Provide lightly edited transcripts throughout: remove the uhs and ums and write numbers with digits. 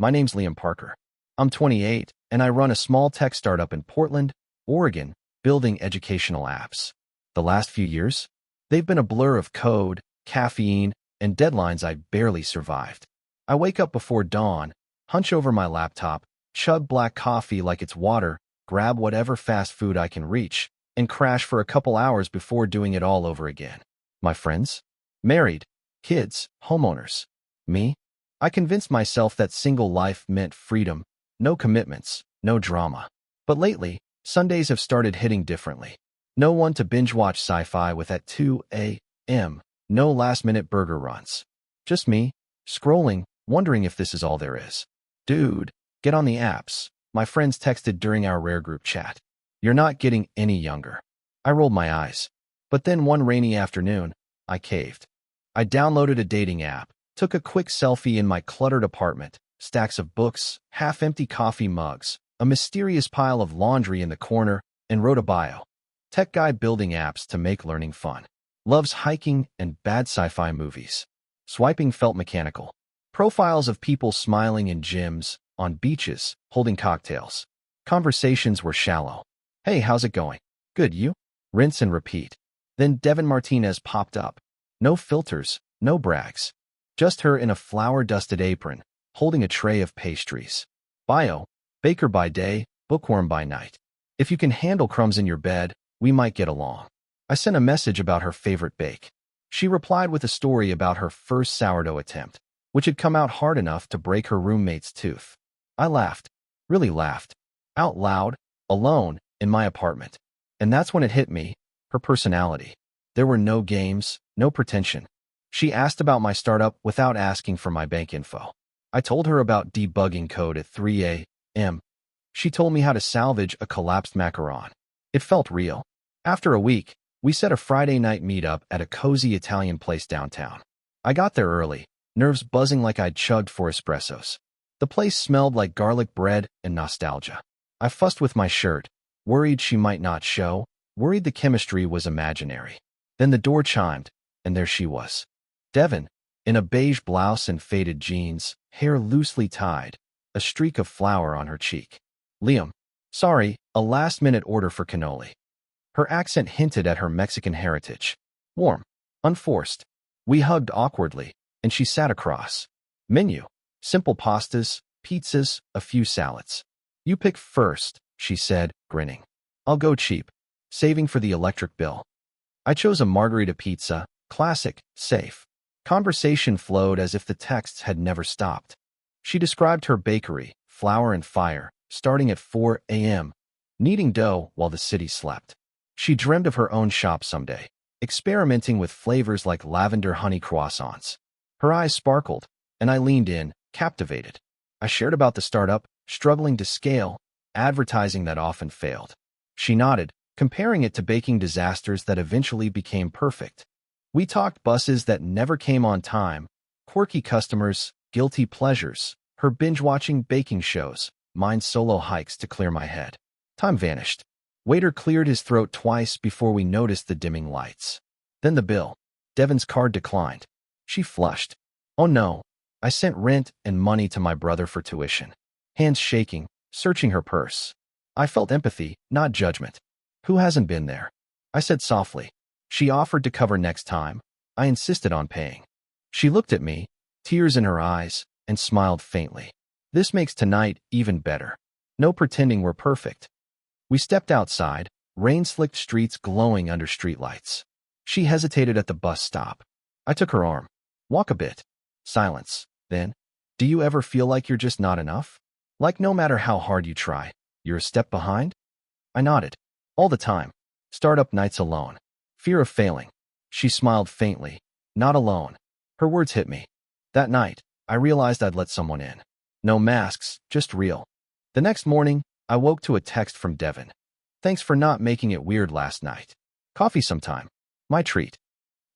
My name's Liam Parker. I'm 28, and I run a small tech startup in Portland, Oregon, building educational apps. The last few years, they've been a blur of code, caffeine, and deadlines I barely survived. I wake up before dawn, hunch over my laptop, chug black coffee like it's water, grab whatever fast food I can reach, and crash for a couple hours before doing it all over again. My friends? Married, kids, homeowners. Me? I convinced myself that single life meant freedom, no commitments, no drama. But lately, Sundays have started hitting differently. No one to binge-watch sci-fi with at 2 a.m., no last-minute burger runs. Just me, scrolling, wondering if this is all there is. Dude, get on the apps, my friends texted during our rare group chat. You're not getting any younger. I rolled my eyes. But then one rainy afternoon, I caved. I downloaded a dating app, took a quick selfie in my cluttered apartment, stacks of books, half-empty coffee mugs, a mysterious pile of laundry in the corner, and wrote a bio. Tech guy building apps to make learning fun. Loves hiking and bad sci-fi movies. Swiping felt mechanical. Profiles of people smiling in gyms, on beaches, holding cocktails. Conversations were shallow. Hey, how's it going? Good, you? Rinse and repeat. Then Devon Martinez popped up. No filters, no brags. Just her in a flour-dusted apron, holding a tray of pastries. Bio, baker by day, bookworm by night. If you can handle crumbs in your bed, we might get along. I sent a message about her favorite bake. She replied with a story about her first sourdough attempt, which had come out hard enough to break her roommate's tooth. I laughed, really laughed, out loud, alone, in my apartment. And that's when it hit me, her personality. There were no games, no pretension. She asked about my startup without asking for my bank info. I told her about debugging code at 3 a.m. She told me how to salvage a collapsed macaron. It felt real. After a week, we set a Friday night meetup at a cozy Italian place downtown. I got there early, nerves buzzing like I'd chugged 4 espressos. The place smelled like garlic bread and nostalgia. I fussed with my shirt, worried she might not show, worried the chemistry was imaginary. Then the door chimed, and there she was. Devon, in a beige blouse and faded jeans, hair loosely tied, a streak of flour on her cheek. Liam, sorry, a last-minute order for cannoli. Her accent hinted at her Mexican heritage. Warm, unforced. We hugged awkwardly, and she sat across. Menu, simple pastas, pizzas, a few salads. You pick first, she said, grinning. I'll go cheap, saving for the electric bill. I chose a margarita pizza, classic, safe. Conversation flowed as if the texts had never stopped. She described her bakery, flour and fire, starting at 4 a.m., kneading dough while the city slept. She dreamed of her own shop someday, experimenting with flavors like lavender honey croissants. Her eyes sparkled, and I leaned in, captivated. I shared about the startup, struggling to scale, advertising that often failed. She nodded, comparing it to baking disasters that eventually became perfect. We talked buses that never came on time, quirky customers, guilty pleasures, her binge-watching baking shows, mine solo hikes to clear my head. Time vanished. Waiter cleared his throat twice before we noticed the dimming lights. Then the bill. Devon's card declined. She flushed. Oh no, I sent rent and money to my brother for tuition. Hands shaking, searching her purse. I felt empathy, not judgment. Who hasn't been there? I said softly. She offered to cover next time. I insisted on paying. She looked at me, tears in her eyes, and smiled faintly. This makes tonight even better. No pretending we're perfect. We stepped outside, rain-slicked streets glowing under streetlights. She hesitated at the bus stop. I took her arm. Walk a bit. Silence. Then, do you ever feel like you're just not enough? Like no matter how hard you try, you're a step behind? I nodded. All the time. Startup nights alone. Fear of failing. She smiled faintly. Not alone. Her words hit me. That night, I realized I'd let someone in. No masks, just real. The next morning, I woke to a text from Devon. Thanks for not making it weird last night. Coffee sometime. My treat.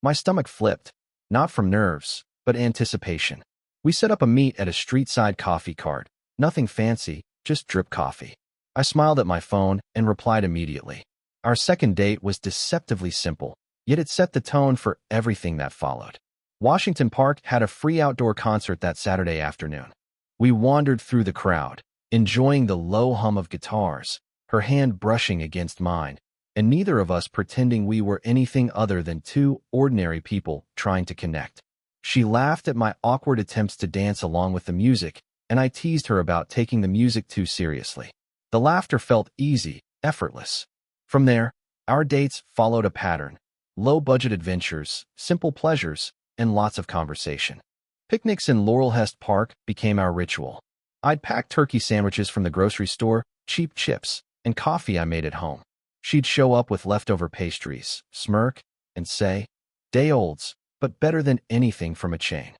My stomach flipped, not from nerves, but anticipation. We set up a meet at a street-side coffee cart. Nothing fancy, just drip coffee. I smiled at my phone and replied immediately. Our second date was deceptively simple, yet it set the tone for everything that followed. Washington Park had a free outdoor concert that Saturday afternoon. We wandered through the crowd, enjoying the low hum of guitars, her hand brushing against mine, and neither of us pretending we were anything other than two ordinary people trying to connect. She laughed at my awkward attempts to dance along with the music, and I teased her about taking the music too seriously. The laughter felt easy, effortless. From there, our dates followed a pattern: low-budget adventures, simple pleasures, and lots of conversation. Picnics in Laurelhurst Park became our ritual. I'd pack turkey sandwiches from the grocery store, cheap chips, and coffee I made at home. She'd show up with leftover pastries, smirk, and say, "Day-olds, but better than anything from a chain."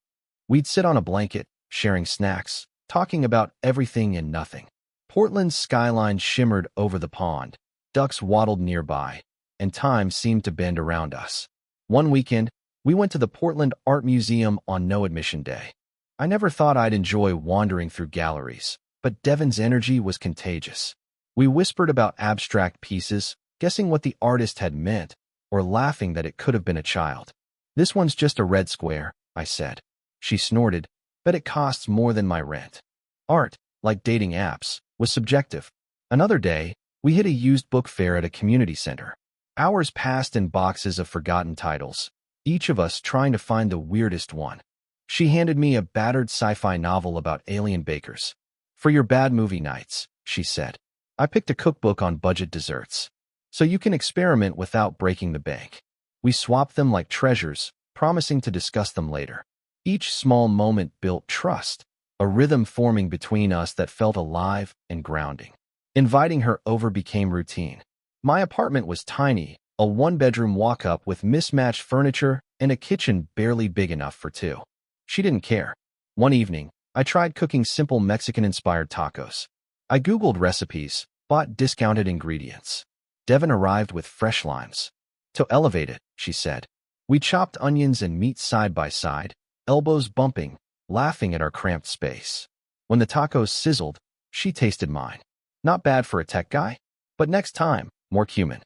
We'd sit on a blanket, sharing snacks, talking about everything and nothing. Portland's skyline shimmered over the pond, ducks waddled nearby, and time seemed to bend around us. One weekend, we went to the Portland Art Museum on no-admission day. I never thought I'd enjoy wandering through galleries, but Devon's energy was contagious. We whispered about abstract pieces, guessing what the artist had meant, or laughing that it could have been a child. "This one's just a red square," I said. She snorted, "But it costs more than my rent." Art, like dating apps, was subjective. Another day, we hit a used book fair at a community center. Hours passed in boxes of forgotten titles, each of us trying to find the weirdest one. She handed me a battered sci-fi novel about alien bakers. "For your bad movie nights," she said. I picked a cookbook on budget desserts, so you can experiment without breaking the bank. We swapped them like treasures, promising to discuss them later. Each small moment built trust, a rhythm forming between us that felt alive and grounding. Inviting her over became routine. My apartment was tiny, a one-bedroom walk-up with mismatched furniture and a kitchen barely big enough for two. She didn't care. One evening, I tried cooking simple Mexican-inspired tacos. I Googled recipes, bought discounted ingredients. Devon arrived with fresh limes. "To elevate it," she said. We chopped onions and meat side by side, elbows bumping, laughing at our cramped space. When the tacos sizzled, she tasted mine. Not bad for a tech guy, but next time, more cumin.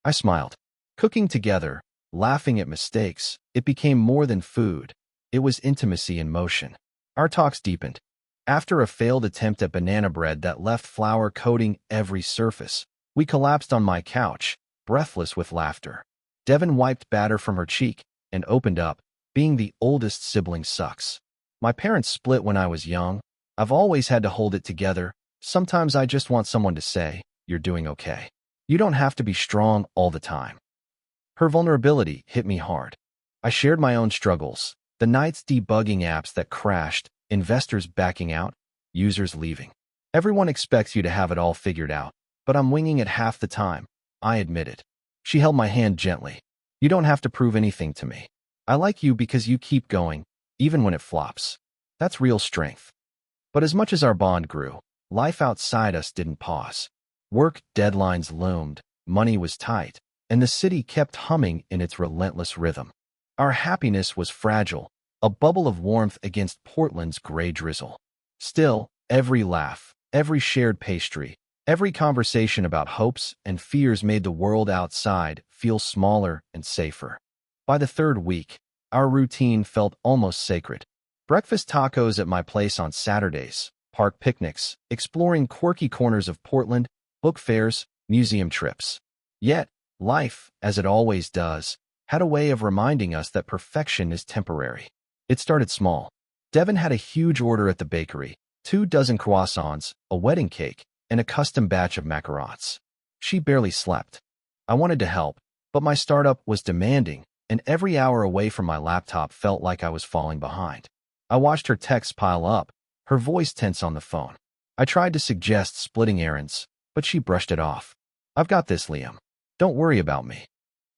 I smiled. Cooking together, laughing at mistakes, it became more than food. It was intimacy in motion. Our talks deepened. After a failed attempt at banana bread that left flour coating every surface, we collapsed on my couch, breathless with laughter. Devon wiped batter from her cheek and opened up. "Being the oldest sibling sucks. My parents split when I was young. I've always had to hold it together. Sometimes I just want someone to say, 'You're doing okay. You don't have to be strong all the time.'" Her vulnerability hit me hard. I shared my own struggles, the nights debugging apps that crashed, investors backing out, users leaving. Everyone expects you to have it all figured out, but I'm winging it half the time, I admitted. She held my hand gently. "You don't have to prove anything to me. I like you because you keep going, even when it flops. That's real strength." But as much as our bond grew, life outside us didn't pause. Work deadlines loomed, money was tight, and the city kept humming in its relentless rhythm. Our happiness was fragile, a bubble of warmth against Portland's gray drizzle. Still, every laugh, every shared pastry, every conversation about hopes and fears made the world outside feel smaller and safer. By the third week, our routine felt almost sacred. Breakfast tacos at my place on Saturdays, park picnics, exploring quirky corners of Portland, book fairs, museum trips. Yet, life, as it always does, had a way of reminding us that perfection is temporary. It started small. Devon had a huge order at the bakery: 24 croissants, a wedding cake, and a custom batch of macarons. She barely slept. I wanted to help, but my startup was demanding, and every hour away from my laptop felt like I was falling behind. I watched her texts pile up, her voice tense on the phone. I tried to suggest splitting errands, but she brushed it off. "I've got this, Liam. Don't worry about me."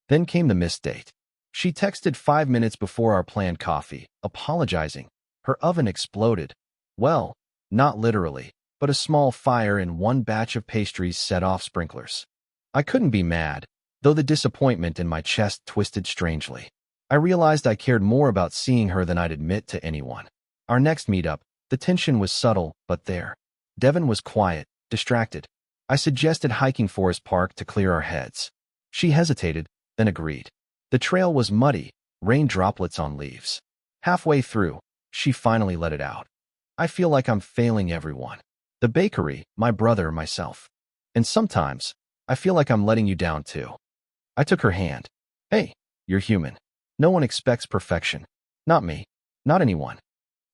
Then came the missed date. She texted 5 minutes before our planned coffee, apologizing. Her oven exploded. Well, not literally, but a small fire in one batch of pastries set off sprinklers. I couldn't be mad, though the disappointment in my chest twisted strangely. I realized I cared more about seeing her than I'd admit to anyone. Our next meetup, the tension was subtle, but there. Devon was quiet, distracted. I suggested hiking Forest Park to clear our heads. She hesitated, then agreed. The trail was muddy, rain droplets on leaves. Halfway through, she finally let it out. I feel like I'm failing everyone. The bakery, my brother, myself. And sometimes, I feel like I'm letting you down too. I took her hand. Hey, you're human. No one expects perfection. Not me. Not anyone.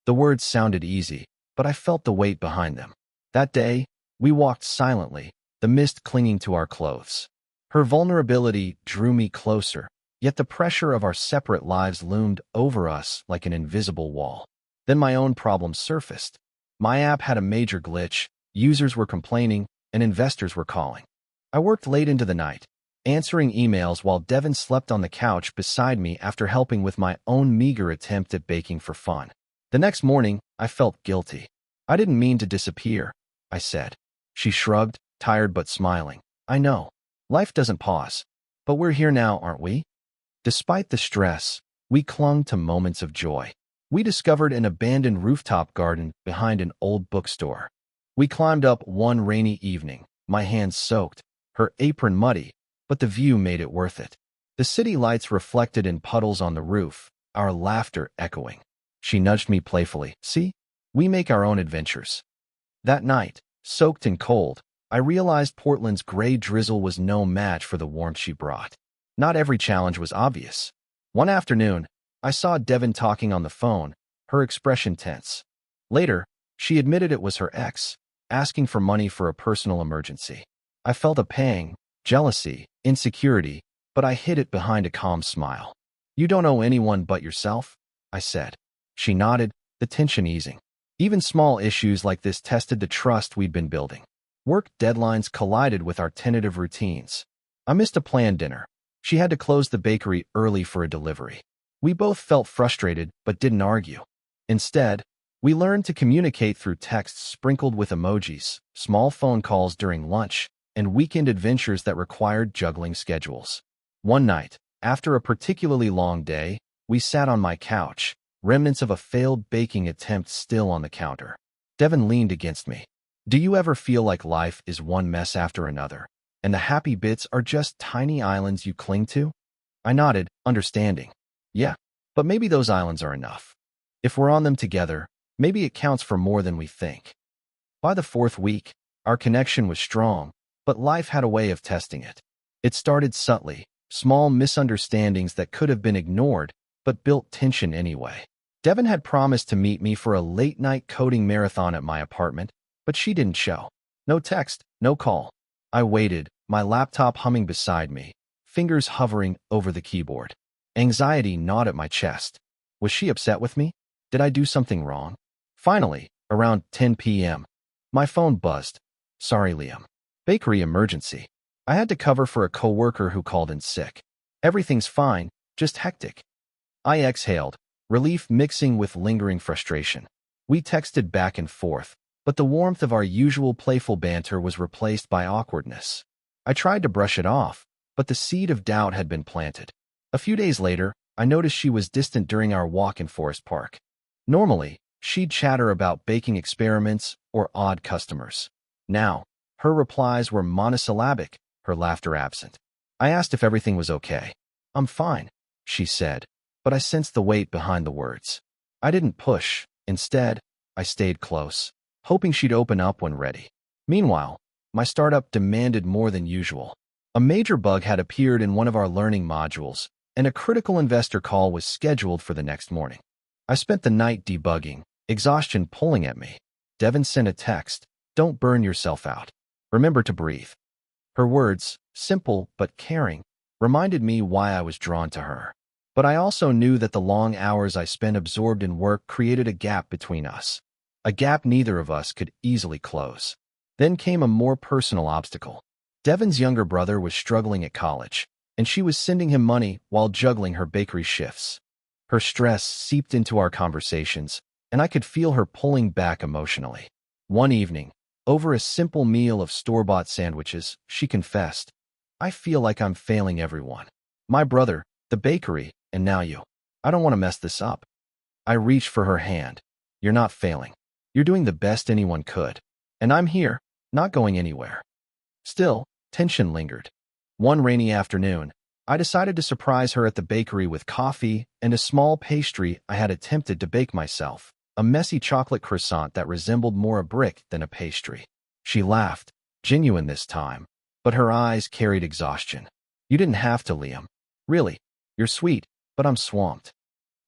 The words sounded easy, but I felt the weight behind them. That day, we walked silently, the mist clinging to our clothes. Her vulnerability drew me closer, yet the pressure of our separate lives loomed over us like an invisible wall. Then my own problems surfaced. My app had a major glitch, users were complaining, and investors were calling. I worked late into the night, answering emails while Devon slept on the couch beside me after helping with my own meager attempt at baking for fun. The next morning, I felt guilty. I didn't mean to disappear, I said. She shrugged, tired but smiling. I know. Life doesn't pause. But we're here now, aren't we? Despite the stress, we clung to moments of joy. We discovered an abandoned rooftop garden behind an old bookstore. We climbed up one rainy evening, my hands soaked, her apron muddy, but the view made it worth it. The city lights reflected in puddles on the roof, our laughter echoing. She nudged me playfully. See? We make our own adventures. That night, soaked and cold, I realized Portland's gray drizzle was no match for the warmth she brought. Not every challenge was obvious. One afternoon, I saw Devon talking on the phone, her expression tense. Later, she admitted it was her ex, asking for money for a personal emergency. I felt a pang, jealousy, insecurity, but I hid it behind a calm smile. You don't owe anyone but yourself, I said. She nodded, the tension easing. Even small issues like this tested the trust we'd been building. Work deadlines collided with our tentative routines. I missed a planned dinner. She had to close the bakery early for a delivery. We both felt frustrated but didn't argue. Instead, we learned to communicate through texts sprinkled with emojis, small phone calls during lunch, and weekend adventures that required juggling schedules. One night, after a particularly long day, we sat on my couch, remnants of a failed baking attempt still on the counter. Devon leaned against me. Do you ever feel like life is one mess after another, and the happy bits are just tiny islands you cling to? I nodded, understanding. Yeah, but maybe those islands are enough. If we're on them together, maybe it counts for more than we think. By the fourth week, our connection was strong, but life had a way of testing it. It started subtly, small misunderstandings that could have been ignored, but built tension anyway. Devon had promised to meet me for a late-night coding marathon at my apartment, but she didn't show. No text, no call. I waited, my laptop humming beside me, fingers hovering over the keyboard. Anxiety gnawed at my chest. Was she upset with me? Did I do something wrong? Finally, around 10 p.m., my phone buzzed. Sorry, Liam. Bakery emergency. I had to cover for a coworker who called in sick. Everything's fine, just hectic. I exhaled, relief mixing with lingering frustration. We texted back and forth, but the warmth of our usual playful banter was replaced by awkwardness. I tried to brush it off, but the seed of doubt had been planted. A few days later, I noticed she was distant during our walk in Forest Park. Normally, she'd chatter about baking experiments or odd customers. Now, her replies were monosyllabic, her laughter absent. I asked if everything was okay. I'm fine, she said, but I sensed the weight behind the words. I didn't push. Instead, I stayed close, hoping she'd open up when ready. Meanwhile, my startup demanded more than usual. A major bug had appeared in one of our learning modules, and a critical investor call was scheduled for the next morning. I spent the night debugging, exhaustion pulling at me. Devon sent a text, "Don't burn yourself out. Remember to breathe." Her words, simple but caring, reminded me why I was drawn to her. But I also knew that the long hours I spent absorbed in work created a gap between us. A gap neither of us could easily close. Then came a more personal obstacle. Devon's younger brother was struggling at college, and she was sending him money while juggling her bakery shifts. Her stress seeped into our conversations, and I could feel her pulling back emotionally. One evening, over a simple meal of store-bought sandwiches, she confessed, "I feel like I'm failing everyone. My brother, the bakery, and now you. I don't want to mess this up." I reached for her hand. "You're not failing. You're doing the best anyone could. And I'm here, not going anywhere." Still, tension lingered. One rainy afternoon, I decided to surprise her at the bakery with coffee and a small pastry I had attempted to bake myself. a messy chocolate croissant that resembled more a brick than a pastry. She laughed, genuine this time, but her eyes carried exhaustion. You didn't have to, Liam. Really, you're sweet, but I'm swamped.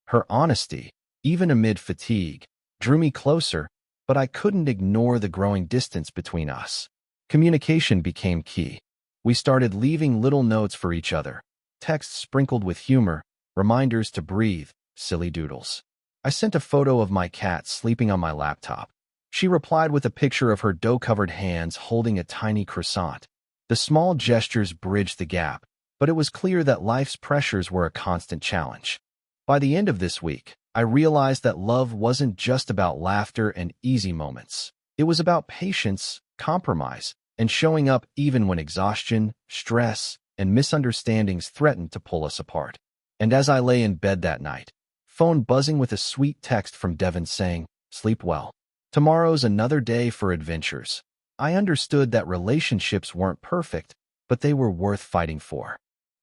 Her honesty, even amid fatigue, drew me closer, but I couldn't ignore the growing distance between us. Communication became key. We started leaving little notes for each other, texts sprinkled with humor, reminders to breathe, silly doodles. I sent a photo of my cat sleeping on my laptop. She replied with a picture of her dough-covered hands holding a tiny croissant. The small gestures bridged the gap, but it was clear that life's pressures were a constant challenge. By the end of this week, I realized that love wasn't just about laughter and easy moments. It was about patience, compromise, and showing up even when exhaustion, stress, and misunderstandings threatened to pull us apart. And as I lay in bed that night, phone buzzing with a sweet text from Devon saying, "Sleep well. Tomorrow's another day for adventures," I understood that relationships weren't perfect, but they were worth fighting for.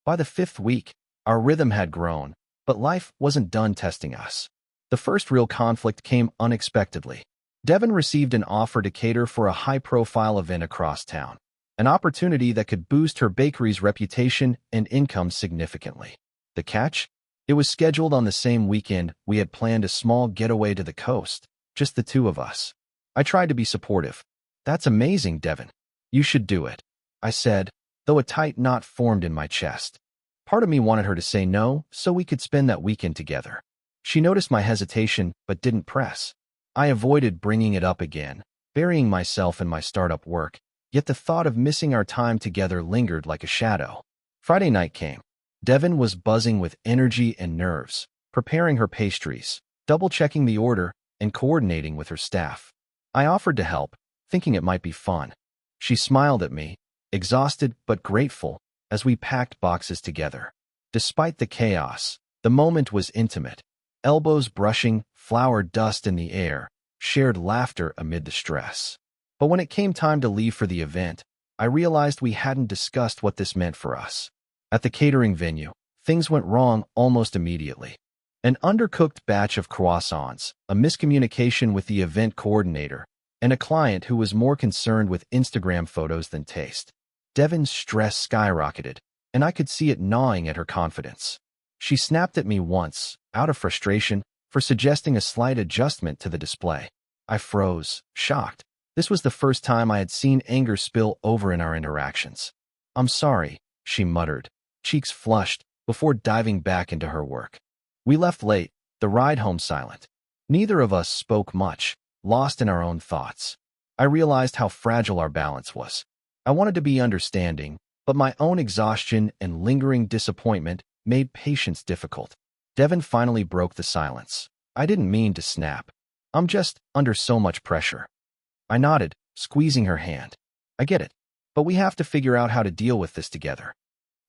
By the 5th week, our rhythm had grown, but life wasn't done testing us. The first real conflict came unexpectedly. Devon received an offer to cater for a high-profile event across town, an opportunity that could boost her bakery's reputation and income significantly. The catch? It was scheduled on the same weekend we had planned a small getaway to the coast, just the two of us. I tried to be supportive. "That's amazing, Devon. You should do it," I said, though a tight knot formed in my chest. Part of me wanted her to say no so we could spend that weekend together. She noticed my hesitation but didn't press. I avoided bringing it up again, burying myself in my startup work, yet the thought of missing our time together lingered like a shadow. Friday night came. Devon was buzzing with energy and nerves, preparing her pastries, double-checking the order, and coordinating with her staff. I offered to help, thinking it might be fun. She smiled at me, exhausted but grateful, as we packed boxes together. Despite the chaos, the moment was intimate. Elbows brushing, flour dust in the air, shared laughter amid the stress. But when it came time to leave for the event, I realized we hadn't discussed what this meant for us. At the catering venue, things went wrong almost immediately. An undercooked batch of croissants, a miscommunication with the event coordinator, and a client who was more concerned with Instagram photos than taste. Devon's stress skyrocketed, and I could see it gnawing at her confidence. She snapped at me once, out of frustration, for suggesting a slight adjustment to the display. I froze, shocked. This was the first time I had seen anger spill over in our interactions. "I'm sorry," she muttered, cheeks flushed, before diving back into her work. We left late, the ride home silent. Neither of us spoke much, lost in our own thoughts. I realized how fragile our balance was. I wanted to be understanding, but my own exhaustion and lingering disappointment made patience difficult. Devon finally broke the silence. "I didn't mean to snap. I'm just under so much pressure." I nodded, squeezing her hand. "I get it, but we have to figure out how to deal with this together."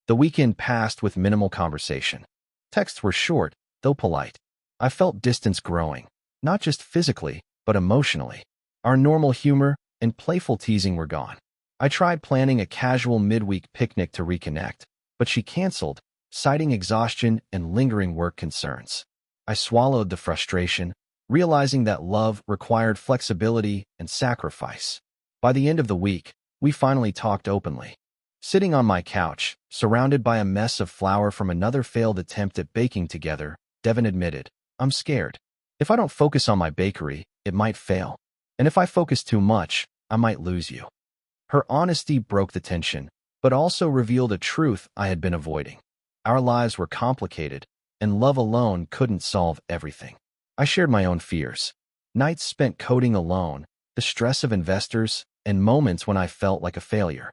The weekend passed with minimal conversation. Texts were short, though polite. I felt distance growing, not just physically, but emotionally. Our normal humor and playful teasing were gone. I tried planning a casual midweek picnic to reconnect, but she canceled, citing exhaustion and lingering work concerns. I swallowed the frustration, realizing that love required flexibility and sacrifice. By the end of the week, we finally talked openly. Sitting on my couch, surrounded by a mess of flour from another failed attempt at baking together, Devon admitted, "I'm scared. If I don't focus on my bakery, it might fail. And if I focus too much, I might lose you." Her honesty broke the tension, but also revealed a truth I had been avoiding. Our lives were complicated, and love alone couldn't solve everything. I shared my own fears. Nights spent coding alone, the stress of investors, and moments when I felt like a failure.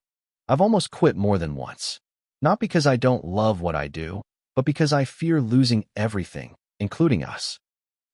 I've almost quit more than once. Not because I don't love what I do, but because I fear losing everything, including us.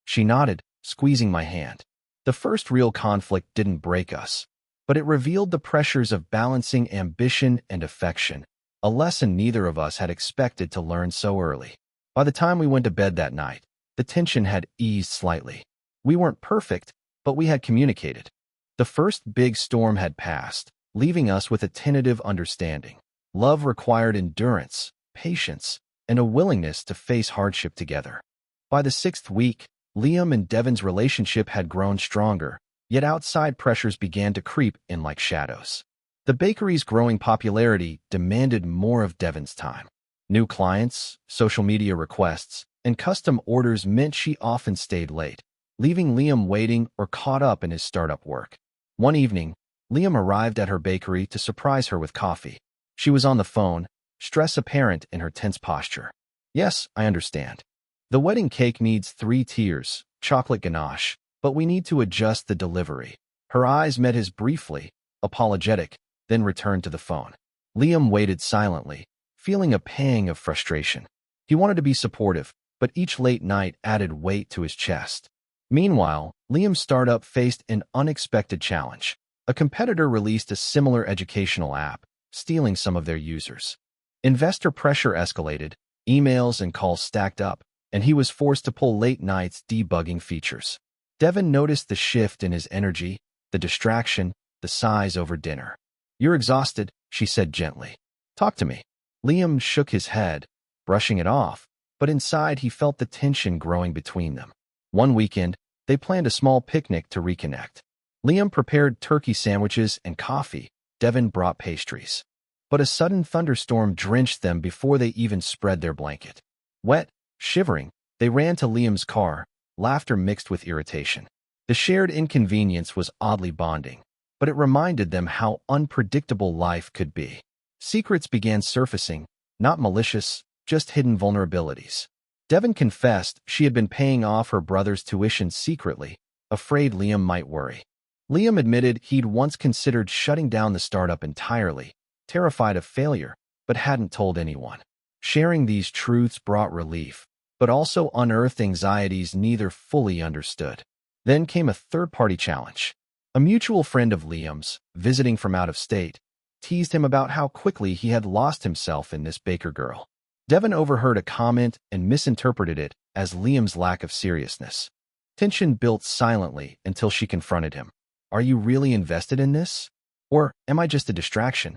She nodded, squeezing my hand. The first real conflict didn't break us, but it revealed the pressures of balancing ambition and affection, a lesson neither of us had expected to learn so early. By the time we went to bed that night, the tension had eased slightly. We weren't perfect, but we had communicated. The first big storm had passed, leaving us with a tentative understanding. Love required endurance, patience, and a willingness to face hardship together. By the 6th week, Liam and Devon's relationship had grown stronger, yet outside pressures began to creep in like shadows. The bakery's growing popularity demanded more of Devon's time. New clients, social media requests, and custom orders meant she often stayed late, leaving Liam waiting or caught up in his startup work. One evening, Liam arrived at her bakery to surprise her with coffee. She was on the phone, stress apparent in her tense posture. "Yes, I understand. The wedding cake needs 3 tiers, chocolate ganache, but we need to adjust the delivery." Her eyes met his briefly, apologetic, then returned to the phone. Liam waited silently, feeling a pang of frustration. He wanted to be supportive, but each late night added weight to his chest. Meanwhile, Liam's startup faced an unexpected challenge. A competitor released a similar educational app, stealing some of their users. Investor pressure escalated, emails and calls stacked up, and he was forced to pull late nights debugging features. Devon noticed the shift in his energy, the distraction, the sighs over dinner. "You're exhausted," she said gently. "Talk to me." Liam shook his head, brushing it off, but inside he felt the tension growing between them. One weekend, they planned a small picnic to reconnect. Liam prepared turkey sandwiches and coffee. Devon brought pastries. But a sudden thunderstorm drenched them before they even spread their blanket. Wet, shivering, they ran to Liam's car, laughter mixed with irritation. The shared inconvenience was oddly bonding, but it reminded them how unpredictable life could be. Secrets began surfacing, not malicious, just hidden vulnerabilities. Devon confessed she had been paying off her brother's tuition secretly, afraid Liam might worry. Liam admitted he'd once considered shutting down the startup entirely, terrified of failure, but hadn't told anyone. Sharing these truths brought relief, but also unearthed anxieties neither fully understood. Then came a third-party challenge. A mutual friend of Liam's, visiting from out of state, teased him about how quickly he had lost himself in this baker girl. Devon overheard a comment and misinterpreted it as Liam's lack of seriousness. Tension built silently until she confronted him. "Are you really invested in this? Or am I just a distraction?"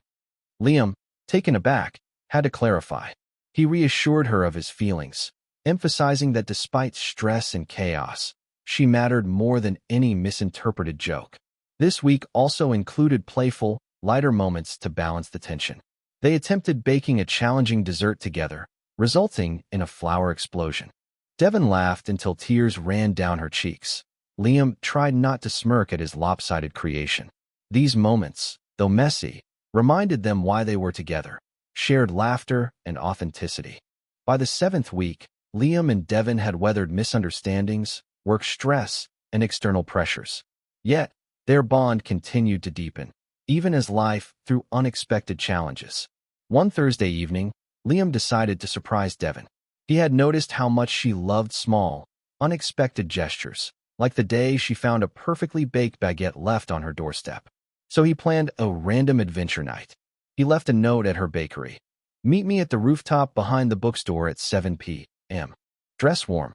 Liam, taken aback, had to clarify. He reassured her of his feelings, emphasizing that despite stress and chaos, she mattered more than any misinterpreted joke. This week also included playful, lighter moments to balance the tension. They attempted baking a challenging dessert together, resulting in a flour explosion. Devon laughed until tears ran down her cheeks. Liam tried not to smirk at his lopsided creation. These moments, though messy, reminded them why they were together, shared laughter and authenticity. By the 7th week, Liam and Devon had weathered misunderstandings, work stress, and external pressures. Yet, their bond continued to deepen, even as life threw unexpected challenges. One Thursday evening, Liam decided to surprise Devon. He had noticed how much she loved small, unexpected gestures, like the day she found a perfectly baked baguette left on her doorstep. So he planned a random adventure night. He left a note at her bakery. "Meet me at the rooftop behind the bookstore at 7 p.m. Dress warm."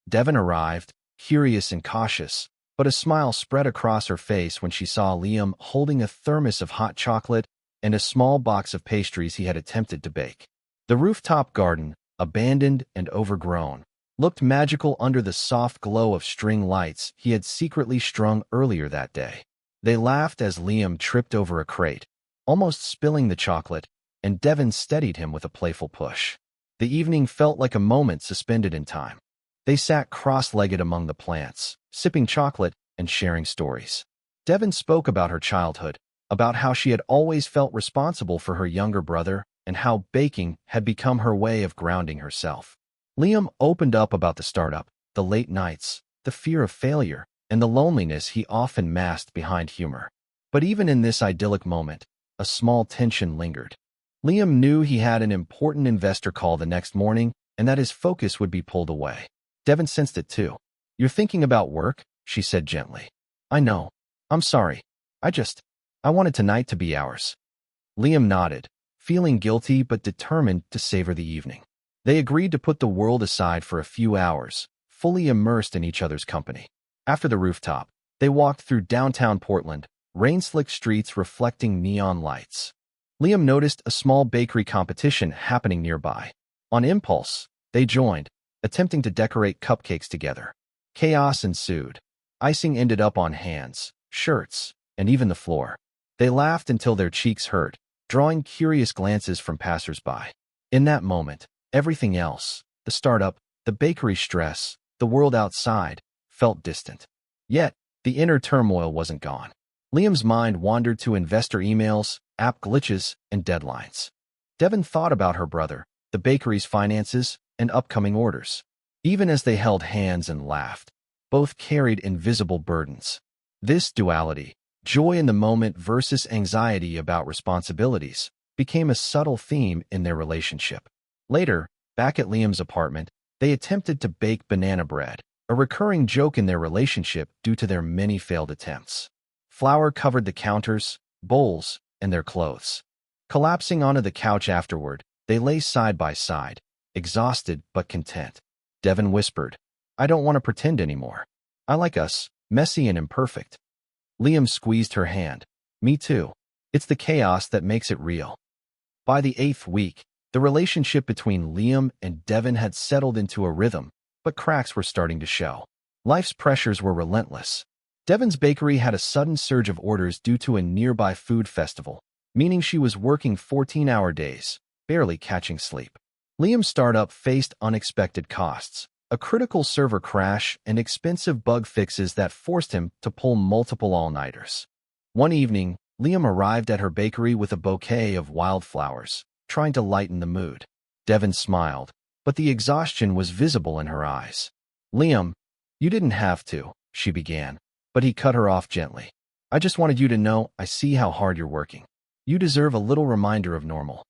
Devon arrived, curious and cautious, but a smile spread across her face when she saw Liam holding a thermos of hot chocolate and a small box of pastries he had attempted to bake. The rooftop garden, abandoned and overgrown, looked magical under the soft glow of string lights he had secretly strung earlier that day. They laughed as Liam tripped over a crate, almost spilling the chocolate, and Devon steadied him with a playful push. The evening felt like a moment suspended in time. They sat cross-legged among the plants, sipping chocolate and sharing stories. Devon spoke about her childhood, about how she had always felt responsible for her younger brother, and how baking had become her way of grounding herself. Liam opened up about the startup, the late nights, the fear of failure, and the loneliness he often masked behind humor. But even in this idyllic moment, a small tension lingered. Liam knew he had an important investor call the next morning and that his focus would be pulled away. Devon sensed it too. "You're thinking about work?" she said gently. "I know. I'm sorry. I wanted tonight to be ours." Liam nodded, feeling guilty but determined to savor the evening. They agreed to put the world aside for a few hours, fully immersed in each other's company. After the rooftop, they walked through downtown Portland, rain-slicked streets reflecting neon lights. Liam noticed a small bakery competition happening nearby. On impulse, they joined, attempting to decorate cupcakes together. Chaos ensued. Icing ended up on hands, shirts, and even the floor. They laughed until their cheeks hurt, drawing curious glances from passers-by. In that moment, everything else, the startup, the bakery stress, the world outside, felt distant. Yet, the inner turmoil wasn't gone. Liam's mind wandered to investor emails, app glitches, and deadlines. Devon thought about her brother, the bakery's finances, and upcoming orders. Even as they held hands and laughed, both carried invisible burdens. This duality, joy in the moment versus anxiety about responsibilities, became a subtle theme in their relationship. Later, back at Liam's apartment, they attempted to bake banana bread, a recurring joke in their relationship due to their many failed attempts. Flour covered the counters, bowls, and their clothes. Collapsing onto the couch afterward, they lay side by side, exhausted but content. Devon whispered, "I don't want to pretend anymore. I like us, messy and imperfect." Liam squeezed her hand. "Me too. It's the chaos that makes it real." By the 8th week, the relationship between Liam and Devon had settled into a rhythm, but cracks were starting to show. Life's pressures were relentless. Devon's bakery had a sudden surge of orders due to a nearby food festival, meaning she was working 14-hour days, barely catching sleep. Liam's startup faced unexpected costs, a critical server crash, and expensive bug fixes that forced him to pull multiple all-nighters. One evening, Liam arrived at her bakery with a bouquet of wildflowers, trying to lighten the mood. Devon smiled, but the exhaustion was visible in her eyes. "Liam, you didn't have to," she began, but he cut her off gently. "I just wanted you to know I see how hard you're working. You deserve a little reminder of normal."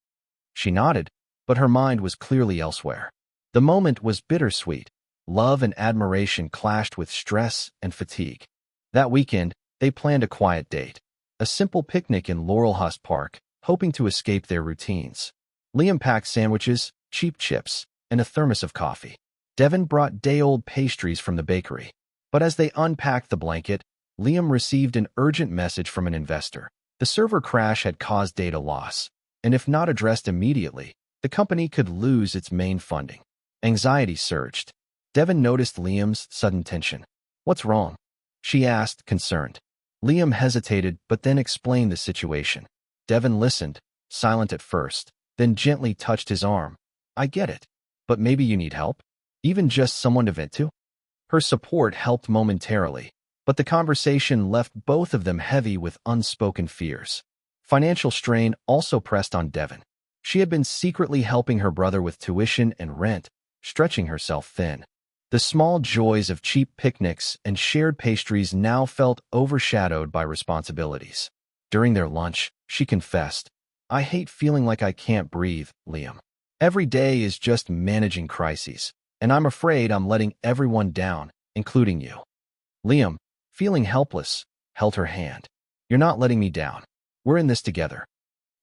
She nodded, but her mind was clearly elsewhere. The moment was bittersweet. Love and admiration clashed with stress and fatigue. That weekend, they planned a quiet date, a simple picnic in Laurelhurst Park, hoping to escape their routines. Liam packed sandwiches, cheap chips, and a thermos of coffee. Devon brought day-old pastries from the bakery. But as they unpacked the blanket, Liam received an urgent message from an investor. The server crash had caused data loss, and if not addressed immediately, the company could lose its main funding. Anxiety surged. Devon noticed Liam's sudden tension. "What's wrong?" she asked, concerned. Liam hesitated but then explained the situation. Devon listened, silent at first, then gently touched his arm. "I get it, but maybe you need help? Even just someone to vent to?" Her support helped momentarily, but the conversation left both of them heavy with unspoken fears. Financial strain also pressed on Devon. She had been secretly helping her brother with tuition and rent, stretching herself thin. The small joys of cheap picnics and shared pastries now felt overshadowed by responsibilities. During their lunch, she confessed, "I hate feeling like I can't breathe, Liam. Every day is just managing crises, and I'm afraid I'm letting everyone down, including you." Liam, feeling helpless, held her hand. "You're not letting me down. We're in this together."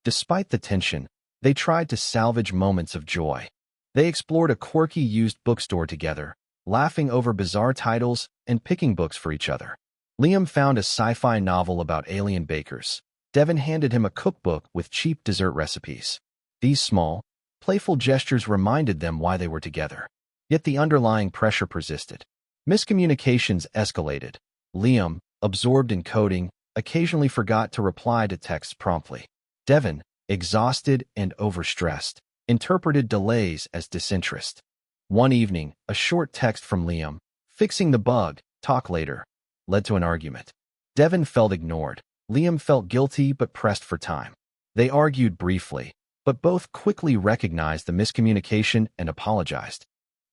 Despite the tension, they tried to salvage moments of joy. They explored a quirky used bookstore together, laughing over bizarre titles and picking books for each other. Liam found a sci-fi novel about alien bakers. Devon handed him a cookbook with cheap dessert recipes. These small, playful gestures reminded them why they were together. Yet the underlying pressure persisted. Miscommunications escalated. Liam, absorbed in coding, occasionally forgot to reply to texts promptly. Devon, exhausted and overstressed, interpreted delays as disinterest. One evening, a short text from Liam, "Fixing the bug, talk later," led to an argument. Devon felt ignored. Liam felt guilty but pressed for time. They argued briefly, but both quickly recognized the miscommunication and apologized.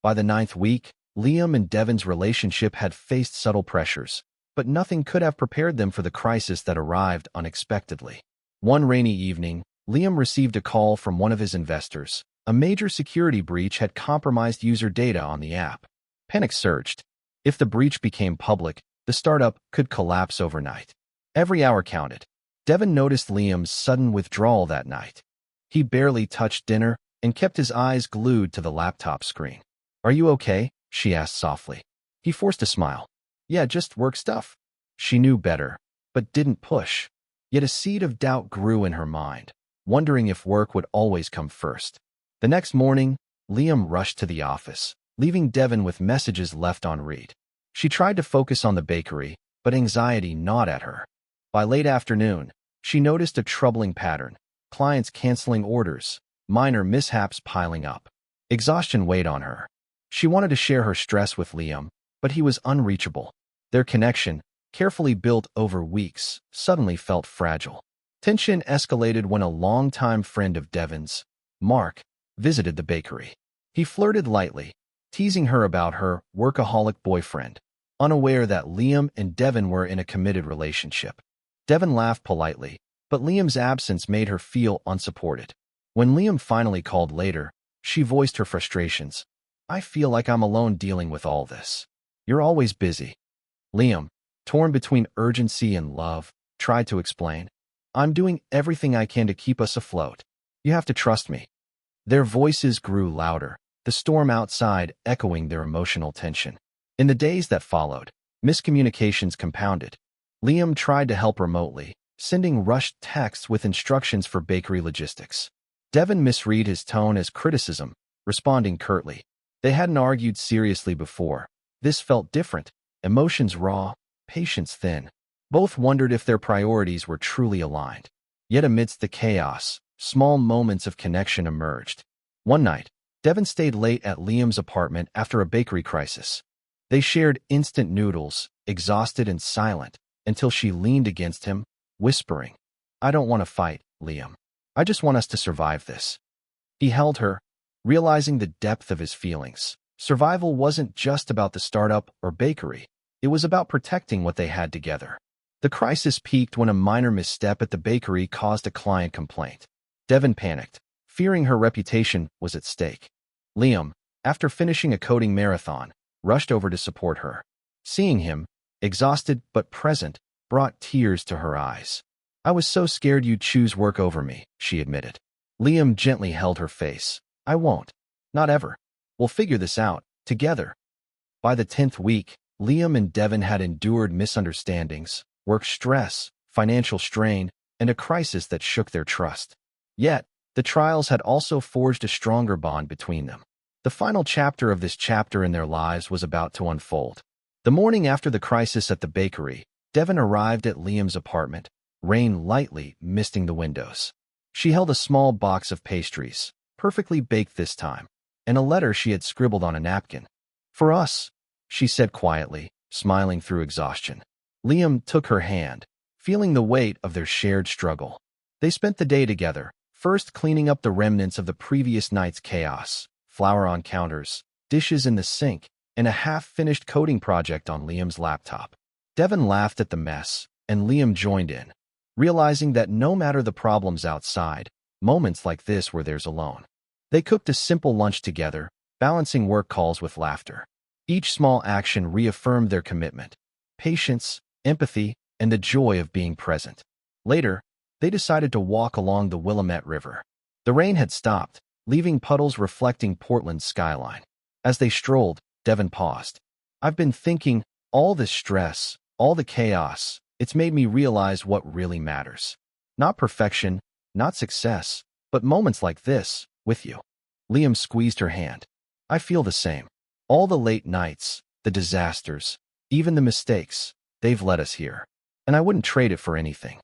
By the 9th week, Liam and Devon's relationship had faced subtle pressures, but nothing could have prepared them for the crisis that arrived unexpectedly. One rainy evening, Liam received a call from one of his investors. A major security breach had compromised user data on the app. Panic surged. If the breach became public, the startup could collapse overnight. Every hour counted. Devon noticed Liam's sudden withdrawal that night. He barely touched dinner and kept his eyes glued to the laptop screen. "Are you okay?" she asked softly. He forced a smile. "Yeah, just work stuff." She knew better, but didn't push. Yet a seed of doubt grew in her mind, wondering if work would always come first. The next morning, Liam rushed to the office, leaving Devon with messages left on read. She tried to focus on the bakery, but anxiety gnawed at her. By late afternoon, she noticed a troubling pattern: clients canceling orders, minor mishaps piling up. Exhaustion weighed on her. She wanted to share her stress with Liam, but he was unreachable. Their connection, carefully built over weeks, suddenly felt fragile. Tension escalated when a longtime friend of Devon's, Mark, visited the bakery. He flirted lightly, teasing her about her workaholic boyfriend, unaware that Liam and Devon were in a committed relationship. Devon laughed politely, but Liam's absence made her feel unsupported. When Liam finally called later, she voiced her frustrations. "I feel like I'm alone dealing with all this. You're always busy." Liam, torn between urgency and love, tried to explain. "I'm doing everything I can to keep us afloat. You have to trust me." Their voices grew louder, the storm outside echoing their emotional tension. In the days that followed, miscommunications compounded. Liam tried to help remotely, sending rushed texts with instructions for bakery logistics. Devon misread his tone as criticism, responding curtly. They hadn't argued seriously before. This felt different, emotions raw, patience thin. Both wondered if their priorities were truly aligned. Yet amidst the chaos, small moments of connection emerged. One night, Devon stayed late at Liam's apartment after a bakery crisis. They shared instant noodles, exhausted and silent, until she leaned against him, whispering, "I don't want to fight, Liam. I just want us to survive this." He held her, realizing the depth of his feelings. Survival wasn't just about the startup or bakery. It was about protecting what they had together. The crisis peaked when a minor misstep at the bakery caused a client complaint. Devon panicked, fearing her reputation was at stake. Liam, after finishing a coding marathon, rushed over to support her. Seeing him, exhausted but present, brought tears to her eyes. "I was so scared you'd choose work over me," she admitted. Liam gently held her face. "I won't. Not ever. We'll figure this out, together." By the 10th week, Liam and Devon had endured misunderstandings, work stress, financial strain, and a crisis that shook their trust. Yet, the trials had also forged a stronger bond between them. The final chapter of this chapter in their lives was about to unfold. The morning after the crisis at the bakery, Devon arrived at Liam's apartment, rain lightly misting the windows. She held a small box of pastries, perfectly baked this time, and a letter she had scribbled on a napkin. "For us," she said quietly, smiling through exhaustion. Liam took her hand, feeling the weight of their shared struggle. They spent the day together, first cleaning up the remnants of the previous night's chaos: flour on counters, dishes in the sink, and a half-finished coding project on Liam's laptop. Devon laughed at the mess, and Liam joined in, realizing that no matter the problems outside, moments like this were theirs alone. They cooked a simple lunch together, balancing work calls with laughter. Each small action reaffirmed their commitment: patience, empathy, and the joy of being present. Later, they decided to walk along the Willamette River. The rain had stopped, leaving puddles reflecting Portland's skyline. As they strolled, Devon paused. "I've been thinking, all this stress, all the chaos, it's made me realize what really matters. Not perfection, not success, but moments like this, with you." Liam squeezed her hand. "I feel the same. All the late nights, the disasters, even the mistakes, they've led us here. And I wouldn't trade it for anything."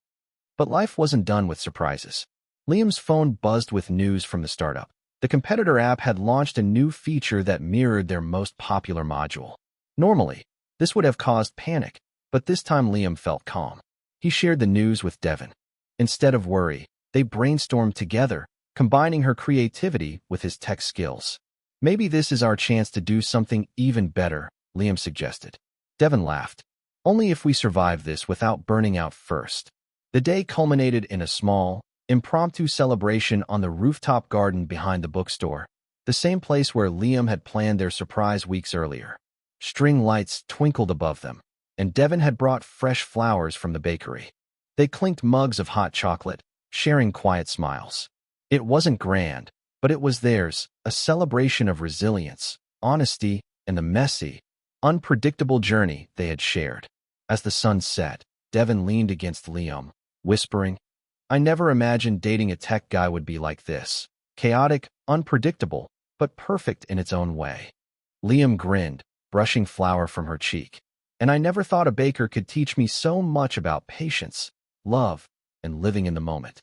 But life wasn't done with surprises. Liam's phone buzzed with news from the startup. The competitor app had launched a new feature that mirrored their most popular module. Normally, this would have caused panic, but this time Liam felt calm. He shared the news with Devon. Instead of worry, they brainstormed together, combining her creativity with his tech skills. "Maybe this is our chance to do something even better," Liam suggested. Devon laughed. "Only if we survive this without burning out first." The day culminated in a small, impromptu celebration on the rooftop garden behind the bookstore, the same place where Liam had planned their surprise weeks earlier. String lights twinkled above them, and Devon had brought fresh flowers from the bakery. They clinked mugs of hot chocolate, sharing quiet smiles. It wasn't grand, but it was theirs, a celebration of resilience, honesty, and the messy, unpredictable journey they had shared. As the sun set, Devon leaned against Liam, whispering, "I never imagined dating a tech guy would be like this. Chaotic, unpredictable, but perfect in its own way." Liam grinned, brushing flour from her cheek. And I never thought a baker could teach me so much about patience, love, and living in the moment.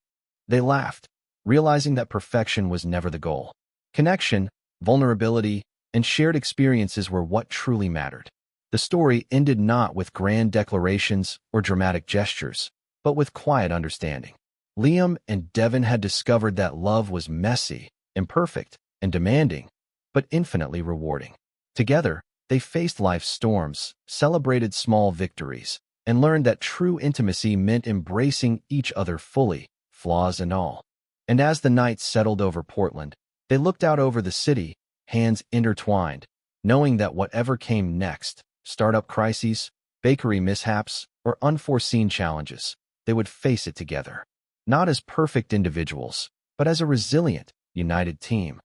They laughed, realizing that perfection was never the goal. Connection, vulnerability, and shared experiences were what truly mattered. The story ended not with grand declarations or dramatic gestures, but with quiet understanding. Liam and Devon had discovered that love was messy, imperfect, and demanding, but infinitely rewarding. Together, they faced life's storms, celebrated small victories, and learned that true intimacy meant embracing each other fully, flaws and all. And as the night settled over Portland, they looked out over the city, hands intertwined, knowing that whatever came next, startup crises, bakery mishaps, or unforeseen challenges, they would face it together. Not as perfect individuals, but as a resilient, united team.